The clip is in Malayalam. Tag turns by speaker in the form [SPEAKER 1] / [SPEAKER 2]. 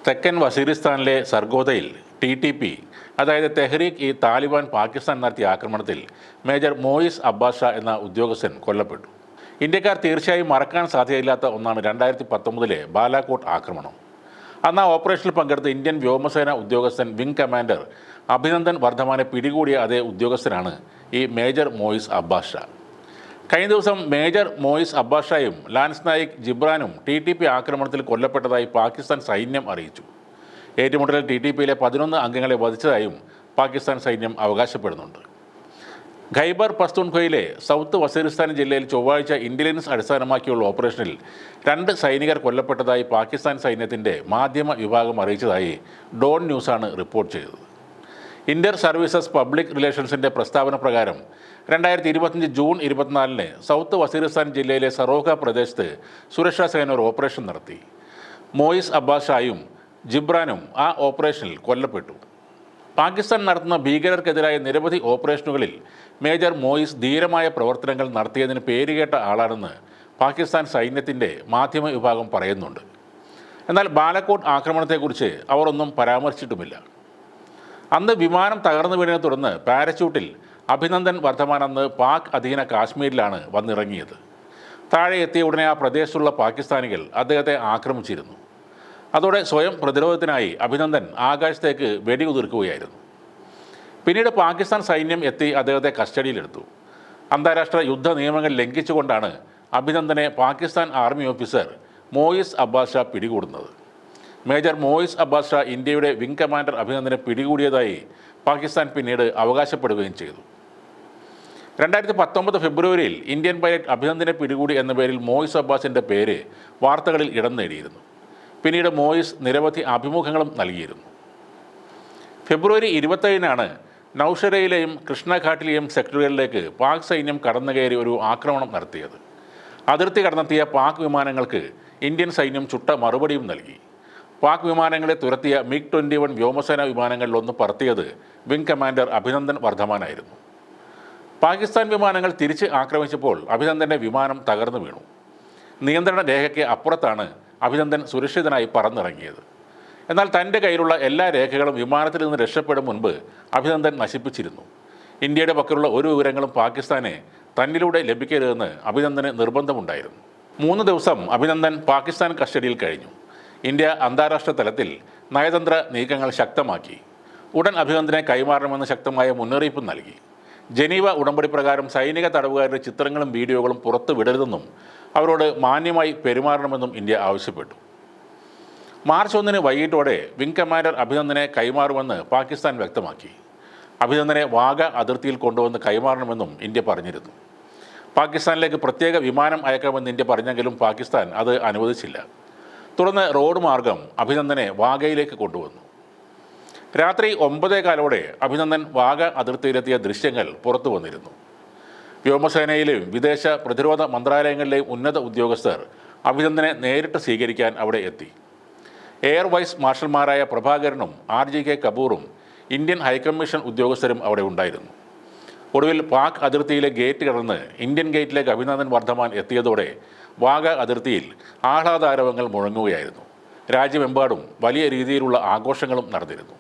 [SPEAKER 1] തെക്കൻ വസീറിസ്ഥാനിലെ സർഗോദയിൽ TTP അതായത് തെഹ്രീക്ക് താലിബാൻ പാകിസ്ഥാൻ നടത്തിയ ആക്രമണത്തിൽ മേജർ മോയിസ് അബ്ബാസ് ഷാ എന്ന ഉദ്യോഗസ്ഥൻ കൊല്ലപ്പെട്ടു. ഇന്ത്യക്കാർ തീർച്ചയായും മറക്കാൻ സാധ്യതയില്ലാത്ത ഒന്നാണ് 2019 ബാലാകോട്ട് ആക്രമണം. അന്ന് ആ ഓപ്പറേഷനിൽ പങ്കെടുത്ത ഇന്ത്യൻ വ്യോമസേന ഉദ്യോഗസ്ഥൻ വിംഗ് കമാൻഡർ അഭിനന്ദൻ വർദ്ധമാനെ പിടികൂടിയ അതേ ഉദ്യോഗസ്ഥനാണ് ഈ മേജർ മോയിസ് അബ്ബാസ് ഷാ. കഴിഞ്ഞ ദിവസം മേജർ മോയിസ് അബ്ബാസ് ഷായും ലാൻസ് നായിക് ജിബ്രാനും TTP ആക്രമണത്തിൽ കൊല്ലപ്പെട്ടതായി പാകിസ്ഥാൻ സൈന്യം അറിയിച്ചു. ഏറ്റുമുട്ടലിൽ TTPയിലെ 11 അംഗങ്ങളെ വധിച്ചതായും പാകിസ്ഥാൻ സൈന്യം അവകാശപ്പെടുന്നുണ്ട്. ഖൈബർ പസ്തൂൺഖ്വയിലെ സൗത്ത് വസീറിസ്ഥാൻ ജില്ലയിൽ ചൊവ്വാഴ്ച ഇന്റലിജൻസ് അടിസ്ഥാനമാക്കിയുള്ള ഓപ്പറേഷനിൽ 2 സൈനികർ കൊല്ലപ്പെട്ടതായി പാകിസ്ഥാൻ സൈന്യത്തിൻ്റെ മാധ്യമ വിഭാഗം അറിയിച്ചതായി ഡോൺ ന്യൂസാണ് റിപ്പോർട്ട് ചെയ്തത്. ഇന്റർ സർവീസസ് പബ്ലിക് റിലേഷൻസിൻ്റെ പ്രസ്താവന പ്രകാരം 2025 ജൂൺ 24 സൗത്ത് വസീറിസ്ഥാൻ ജില്ലയിലെ സറോഗ പ്രദേശത്ത് സുരക്ഷാ സേന ഒരു ഓപ്പറേഷൻ നടത്തി. മോയിസ് അബ്ബാസ് ഷായും ജിബ്രാനും ആ ഓപ്പറേഷനിൽ കൊല്ലപ്പെട്ടു. പാകിസ്ഥാൻ നടത്തുന്ന ഭീകരർക്കെതിരായ നിരവധി ഓപ്പറേഷനുകളിൽ മേജർ മോയിസ് ധീരമായ പ്രവർത്തനങ്ങൾ നടത്തിയതിന് പേരുകേട്ട ആളാണെന്ന് പാകിസ്ഥാൻ സൈന്യത്തിൻ്റെ മാധ്യമ വിഭാഗം പറയുന്നുണ്ട്. എന്നാൽ ബാലക്കോട്ട് ആക്രമണത്തെക്കുറിച്ച് അവർ ഒന്നും പരാമർശിച്ചിട്ടുമില്ല. അന്ന് വിമാനം തകർന്നു വീണതിനെ തുടർന്ന് പാരച്യൂട്ടിൽ അഭിനന്ദൻ വർദ്ധമാൻ അന്ന് പാക് അധീന കാശ്മീരിലാണ് വന്നിറങ്ങിയത്. താഴെ എത്തിയ ഉടനെ ആ പ്രദേശത്തുള്ള പാകിസ്ഥാനികൾ അദ്ദേഹത്തെ ആക്രമിച്ചിരുന്നു. അതോടെ സ്വയം പ്രതിരോധത്തിനായി അഭിനന്ദൻ ആകാശത്തേക്ക് വെടിയുതിർക്കുകയായിരുന്നു. പിന്നീട് പാകിസ്ഥാൻ സൈന്യം എത്തി അദ്ദേഹത്തെ കസ്റ്റഡിയിലെടുത്തു. അന്താരാഷ്ട്ര യുദ്ധ നിയമങ്ങൾ ലംഘിച്ചുകൊണ്ടാണ് അഭിനന്ദനെ പാകിസ്ഥാൻ ആർമി ഓഫീസർ മോയിസ് അബ്ബാസ് ഷാ പിടികൂടുന്നത്. മേജർ മോയിസ് അബ്ബാസ് ഷാ ഇന്ത്യയുടെ വിംഗ് കമാൻഡർ അഭിനന്ദനെ പിടികൂടിയതായി പാകിസ്ഥാൻ പിന്നീട് അവകാശപ്പെടുകയും ചെയ്തു. 2019 ഫെബ്രുവരിയിൽ ഇന്ത്യൻ പൈലറ്റ് അഭിനന്ദനെ പിടികൂടി എന്ന പേരിൽ മോയിസ് അബ്ബാസിൻ്റെ പേര് വാർത്തകളിൽ ഇടം നേടിയിരുന്നു. പിന്നീട് മോയിസ് നിരവധി അഭിമുഖങ്ങളും നൽകിയിരുന്നു. ഫെബ്രുവരി 27 നൌഷരയിലെയും കൃഷ്ണഘാട്ടിലെയും സെക്ടറുകളിലേക്ക് പാക് സൈന്യം കടന്നുകയറി ഒരു ആക്രമണം നടത്തിയത്. അതിർത്തി കടന്നെത്തിയ പാക് വിമാനങ്ങൾക്ക് ഇന്ത്യൻ സൈന്യം ചുട്ട മറുപടിയും നൽകി. പാക് വിമാനങ്ങളെ തുരത്തിയ MiG-21 വ്യോമസേന വിമാനങ്ങളിലൊന്ന് പറത്തിയത് വിംഗ് കമാൻഡർ അഭിനന്ദൻ വർദ്ധമാനായിരുന്നു. പാകിസ്ഥാൻ വിമാനങ്ങൾ തിരിച്ച് ആക്രമിച്ചപ്പോൾ അഭിനന്ദൻ്റെ വിമാനം തകർന്നു വീണു. നിയന്ത്രണ രേഖയ്ക്ക് അപ്പുറത്താണ് അഭിനന്ദൻ സുരക്ഷിതനായി പറന്നിറങ്ങിയത്. എന്നാൽ തൻ്റെ കയ്യിലുള്ള എല്ലാ രേഖകളും വിമാനത്തിൽ നിന്ന് രക്ഷപ്പെടും മുൻപ് അഭിനന്ദൻ നശിപ്പിച്ചിരുന്നു. ഇന്ത്യയുടെ പക്കലുള്ള ഒരു വിവരങ്ങളും പാകിസ്ഥാനെ തന്നിലൂടെ ലഭിക്കരുതെന്ന് അഭിനന്ദന് നിർബന്ധമുണ്ടായിരുന്നു. 3 ദിവസം അഭിനന്ദൻ പാകിസ്ഥാൻ കസ്റ്റഡിയിൽ കഴിഞ്ഞു. ഇന്ത്യ അന്താരാഷ്ട്ര തലത്തിൽ നയതന്ത്ര നീക്കങ്ങൾ ശക്തമാക്കി. ഉടൻ അഭിനന്ദനെ കൈമാറണമെന്ന് ശക്തമായ മുന്നറിയിപ്പ് നൽകി. ജനീവ ഉടമ്പടി പ്രകാരം സൈനിക തടവുകാരുടെ ചിത്രങ്ങളും വീഡിയോകളും പുറത്തു വിടരുതെന്നും അവരോട് മാന്യമായി പെരുമാറണമെന്നും ഇന്ത്യ ആവശ്യപ്പെട്ടു. മാർച്ച് 1 വൈകിട്ടോടെ വിംഗ് കമാൻഡർ അഭിനന്ദനെ കൈമാറുമെന്ന് പാകിസ്ഥാൻ വ്യക്തമാക്കി. അഭിനന്ദനെ വാഗ അതിർത്തിയിൽ കൊണ്ടുവന്ന് കൈമാറണമെന്നും ഇന്ത്യ പറഞ്ഞിരുന്നു. പാകിസ്ഥാനിലേക്ക് പ്രത്യേക വിമാനം അയക്കാമെന്ന് ഇന്ത്യ പറഞ്ഞെങ്കിലും പാകിസ്ഥാൻ അത് അനുവദിച്ചില്ല. തുടർന്ന് റോഡ് മാർഗം അഭിനന്ദനെ വാഗയിലേക്ക് കൊണ്ടുവന്നു. രാത്രി 9:15 അഭിനന്ദൻ വാഗ അതിർത്തിയിലെത്തിയ ദൃശ്യങ്ങൾ പുറത്തു വന്നിരുന്നു. വ്യോമസേനയിലെയും വിദേശ പ്രതിരോധ മന്ത്രാലയങ്ങളിലെയും ഉന്നത ഉദ്യോഗസ്ഥർ അഭിനന്ദനെ നേരിട്ട് സ്വീകരിക്കാൻ അവിടെ എത്തി. എയർ വൈസ് മാർഷൽമാരായ പ്രഭാകരനും RGK കപൂറും ഇന്ത്യൻ ഹൈക്കമ്മീഷൻ ഉദ്യോഗസ്ഥരും അവിടെ ഉണ്ടായിരുന്നു. ഒടുവിൽ പാക് അതിർത്തിയിലെ ഗേറ്റ് കടന്ന് ഇന്ത്യൻ ഗേറ്റിലേക്ക് അഭിനന്ദൻ വർദ്ധമാൻ എത്തിയതോടെ വാഗ അതിർത്തിയിൽ ആഹ്ലാദാരവങ്ങൾ മുഴങ്ങുകയായിരുന്നു. രാജ്യമെമ്പാടും വലിയ രീതിയിലുള്ള ആഘോഷങ്ങളും നടന്നിരുന്നു.